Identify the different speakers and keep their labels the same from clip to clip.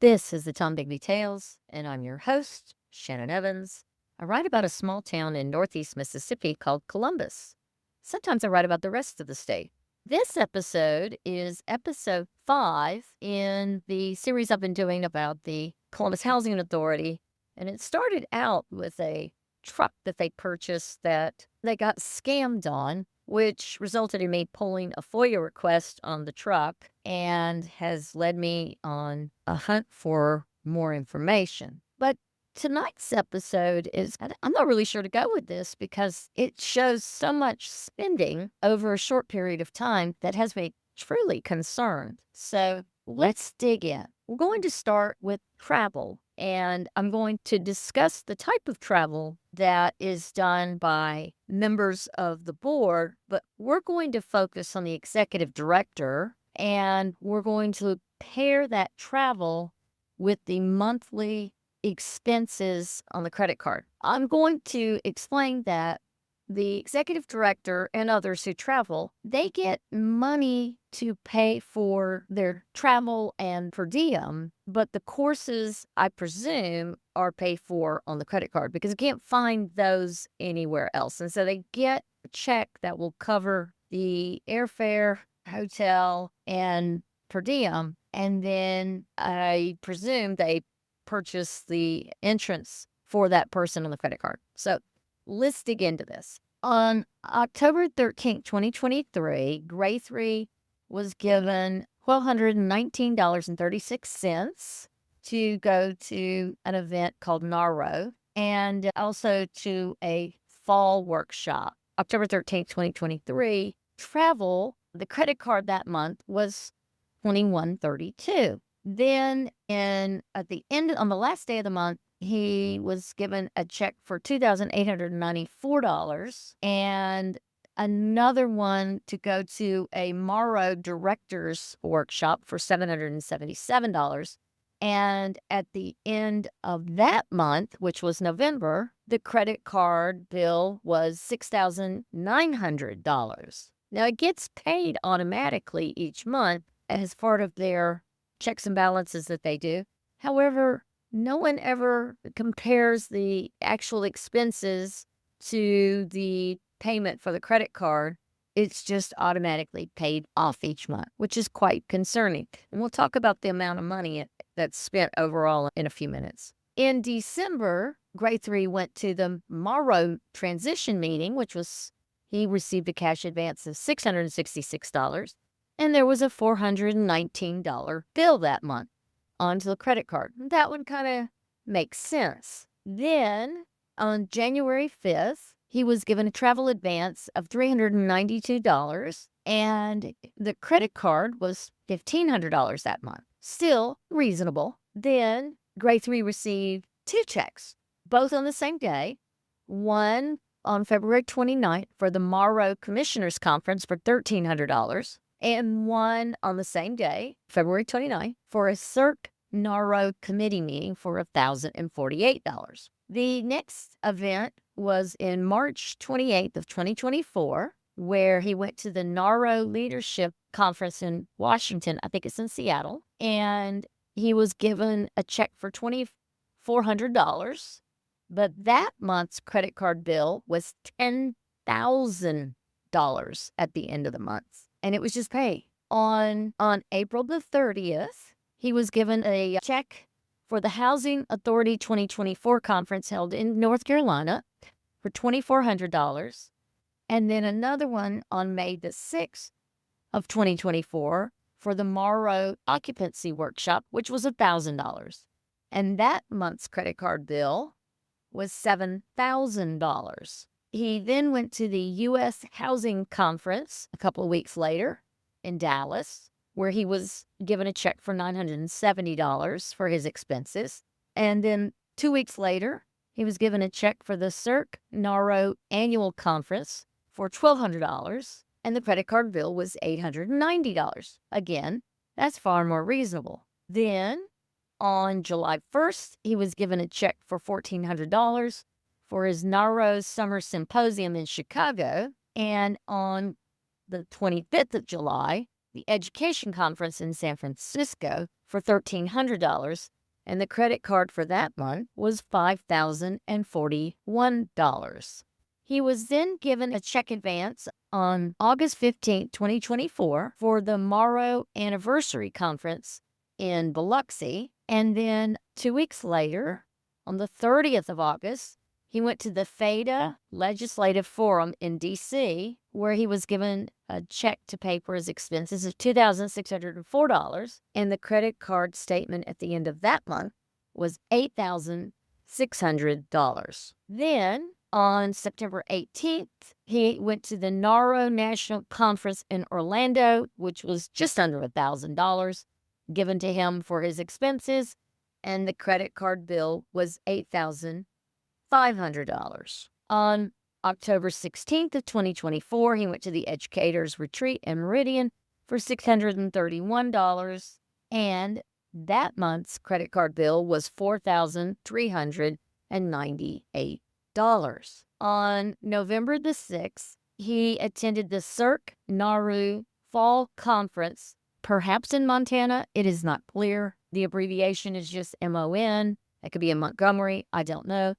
Speaker 1: This is the Tom Bigby Tales, and I'm your host, Shannon Evans. I write about a small town in northeast Mississippi called Columbus. Sometimes I write about the rest of the state. This episode is episode 5 in the series I've been doing about the Columbus Housing Authority. And it started out with a truck that they purchased that they got scammed on, which resulted in me pulling a FOIA request on the truck and has led me on a hunt for more information. But tonight's episode is, I'm not really sure to go with this because it shows so much spending over a short period of time that has me truly concerned. So let's dig in. We're going to start with travel, and I'm going to discuss the type of travel that is done by members of the board, but we're going to focus on the executive director, and we're going to pair that travel with the monthly expenses on the credit card. I'm going to explain that the executive director and others who travel, they get money to pay for their travel and per diem, but the courses, I presume, are paid for on the credit card because you can't find those anywhere else. And so they get a check that will cover the airfare, hotel, and per diem. And then I presume they purchase the entrance for that person on the credit card. So let's dig into this. On October 13th, 2023, Grathree was given $1,219.36 to go to an event called NARO and also to a fall workshop. October 13th, 2023, travel, the credit card that month was $21.32. Then at the end, on the last day of the month, he was given a check for $2,894 and another one to go to a Morrow director's workshop for $777. And at the end of that month, which was November, the credit card bill was $6,900. Now, it gets paid automatically each month as part of their checks and balances that they do. However, no one ever compares the actual expenses to the payment for the credit card. It's just automatically paid off each month, which is quite concerning. And we'll talk about the amount of money that's spent overall in a few minutes. In December, Grathree went to the Morrow transition meeting, he received a cash advance of $666, and there was a $419 bill that month onto the credit card. That one kind of makes sense. Then on January 5th, he was given a travel advance of $392, and the credit card was $1,500 that month. Still reasonable. Then Grathree received 2 checks, both on the same day. One on February 29th for the Morrow Commissioners Conference for $1,300. And one on the same day, February 29th, for a CERC NARO committee meeting for $1,048. The next event was in March 28th of 2024, where he went to the NARO Leadership Conference in Washington. I think it's in Seattle. And he was given a check for $2,400. But that month's credit card bill was $10,000 at the end of the month. And it was just paid. On April the 30th, he was given a check for the Housing Authority 2024 conference held in North Carolina for $2,400. And then another one on May the 6th of 2024 for the Morrow Occupancy Workshop, which was $1,000. And that month's credit card bill was $7,000. He then went to the U.S. Housing Conference a couple of weeks later in Dallas, where he was given a check for $970 for his expenses. And then 2 weeks later, he was given a check for the CERC NARO Annual Conference for $1,200, and the credit card bill was $890. Again, that's far more reasonable. Then, on July 1st, he was given a check for $1,400 for his NARO Summer Symposium in Chicago. And on the 25th of July, the education conference in San Francisco for $1,300, and the credit card for that month was $5,041. He was then given a check advance on August 15, 2024 for the Morrow Anniversary Conference in Biloxi, and then 2 weeks later, on the 30th of August, he went to the FADA Legislative Forum in D.C., where he was given a check to pay for his expenses of $2,604, and the credit card statement at the end of that month was $8,600. Then, on September 18th, he went to the NARO National Conference in Orlando, which was just under $1,000 given to him for his expenses, and the credit card bill was $8,500. On October 16th of 2024, he went to the Educators Retreat in Meridian for $631, and that month's credit card bill was $4,398. On November the 6th, he attended the Cirque Naru Fall Conference, perhaps in Montana. It is not clear. The abbreviation is just MON. It could be in Montgomery. I don't know.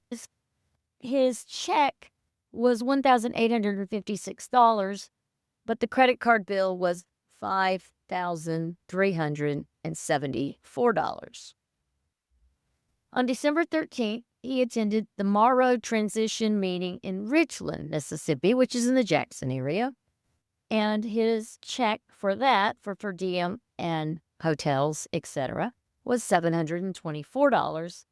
Speaker 1: His check was $1,856, but the credit card bill was $5,374. On December 13th, he attended the Morrow Transition Meeting in Richland, Mississippi, which is in the Jackson area, and his check for that, for per diem and hotels, etc., was $724,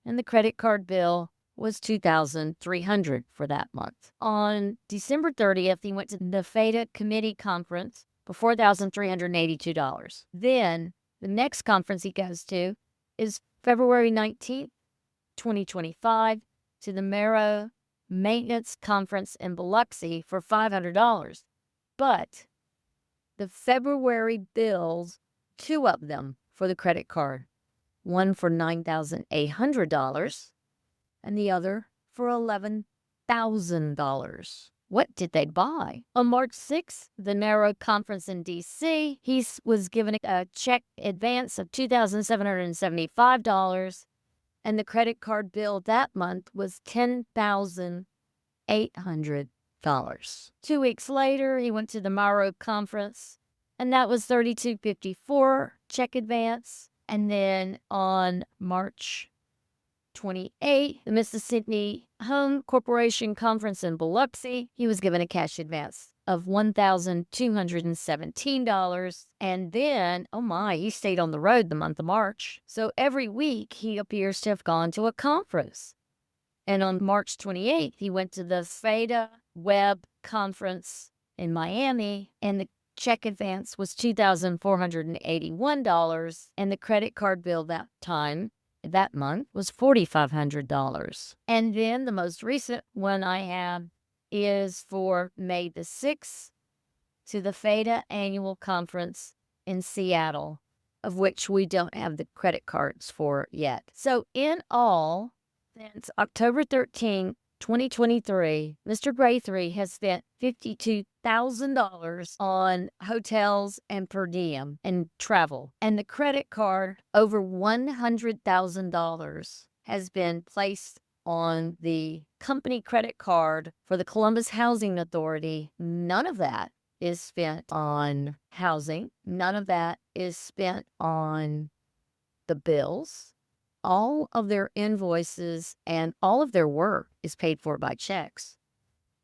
Speaker 1: and the credit card bill was $2,300 for that month. On December 30th, he went to the FADA Committee Conference for $4,382. Then, the next conference he goes to is February 19th, 2025, to the Marrow Maintenance Conference in Biloxi for $500. But the February bills, two of them for the credit card, one for $9,800 and the other for $11,000. What did they buy? On March 6th, the Narrow Conference in D.C., he was given a check advance of $2,775, and the credit card bill that month was $10,800. 2 weeks later, he went to the Morrow Conference, and that was $3,254 check advance. And then on March 28th, the Mississippi Home Corporation Conference in Biloxi, he was given a cash advance of $1,217. And then, oh my, he stayed on the road the month of March. So every week, he appears to have gone to a conference. And on March 28th, he went to the FADA Web Conference in Miami, and the check advance was $2,481, and the credit card bill that month was $4,500. And then the most recent one I have is for May the 6th to the FADA Annual Conference in Seattle, of which we don't have the credit cards for yet. So in all, since October 13, 2023, Mr. Grathree has spent $52,000 on hotels and per diem and travel. And the credit card, over $100,000, has been placed on the company credit card for the Columbus Housing Authority. None of that is spent on housing. None of that is spent on the bills. All of their invoices and all of their work is paid for by checks.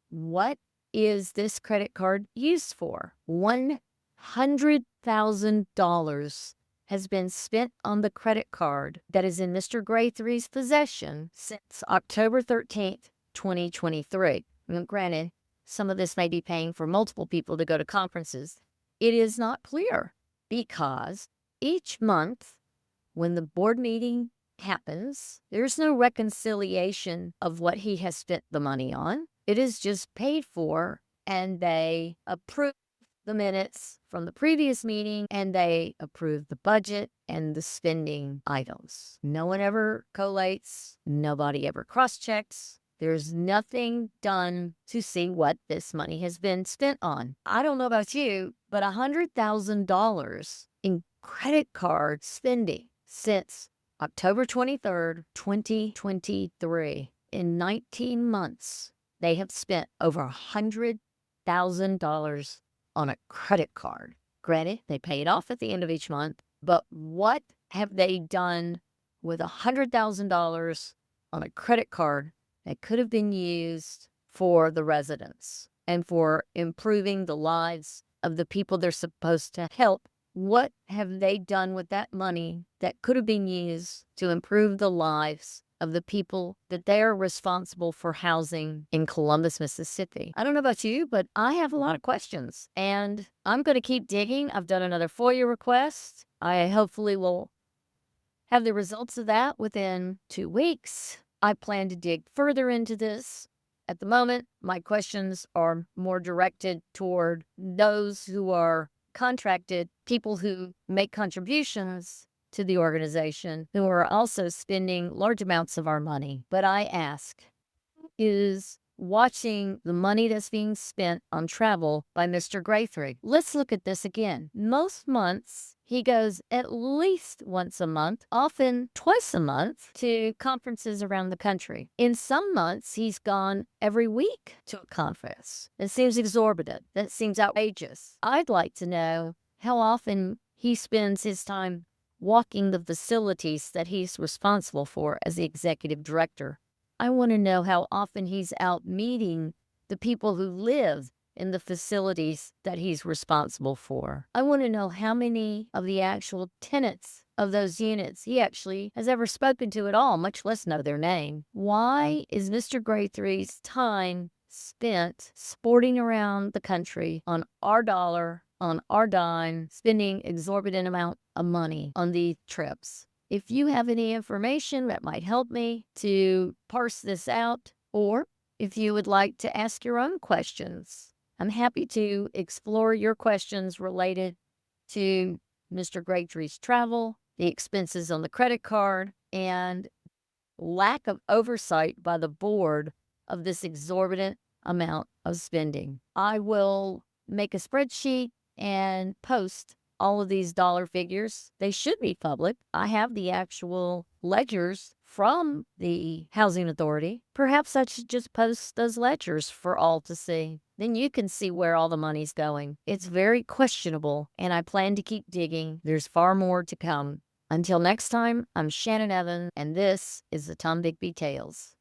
Speaker 1: What is this credit card used for? $100,000 has been spent on the credit card that is in Mr. Grathree's possession since October 13th, 2023. Granted, some of this may be paying for multiple people to go to conferences. It is not clear because each month when the board meeting happens, there's no reconciliation of what he has spent the money on. It is just paid for, and they approve the minutes from the previous meeting, and they approve the budget and the spending items. No one ever collates. Nobody ever cross-checks. There's nothing done to see what this money has been spent on. I don't know about you, but $100,000 in credit card spending since October 23rd, 2023. In 19 months, they have spent over $100,000 on a credit card. Granted, they pay it off at the end of each month, but what have they done with $100,000 on a credit card that could have been used for the residents and for improving the lives of the people they're supposed to help? What have they done with that money that could have been used to improve the lives of the people that they are responsible for housing in Columbus, Mississippi? I don't know about you, but I have a lot of questions, and I'm going to keep digging. I've done another FOIA request. I hopefully will have the results of that within 2 weeks. I plan to dig further into this. At the moment, my questions are more directed toward those who are contracted, people who make contributions to the organization, who are also spending large amounts of our money. But I ask, is watching the money that's being spent on travel by Mr. Grathree? Let's look at this again. Most months, he goes at least once a month, often twice a month, to conferences around the country. In some months, he's gone every week to a conference. It seems exorbitant. That seems outrageous. I'd like to know how often he spends his time walking the facilities that he's responsible for as the executive director. I want to know how often he's out meeting the people who live in the facilities that he's responsible for. I want to know how many of the actual tenants of those units he actually has ever spoken to at all, much less know their name. Why is Mr. Grathree's time spent sporting around the country on our dollar, on our dime, spending exorbitant amount of money on these trips? If you have any information that might help me to parse this out, or if you would like to ask your own questions, I'm happy to explore your questions related to Mr. Grathree's travel, the expenses on the credit card, and lack of oversight by the board of this exorbitant amount of spending. I will make a spreadsheet and post all of these dollar figures. They should be public. I have the actual ledgers from the Housing Authority. Perhaps I should just post those ledgers for all to see. Then you can see where all the money's going. It's very questionable, and I plan to keep digging. There's far more to come. Until next time, I'm Shannon Evans, and this is the Tom Bigby Tales.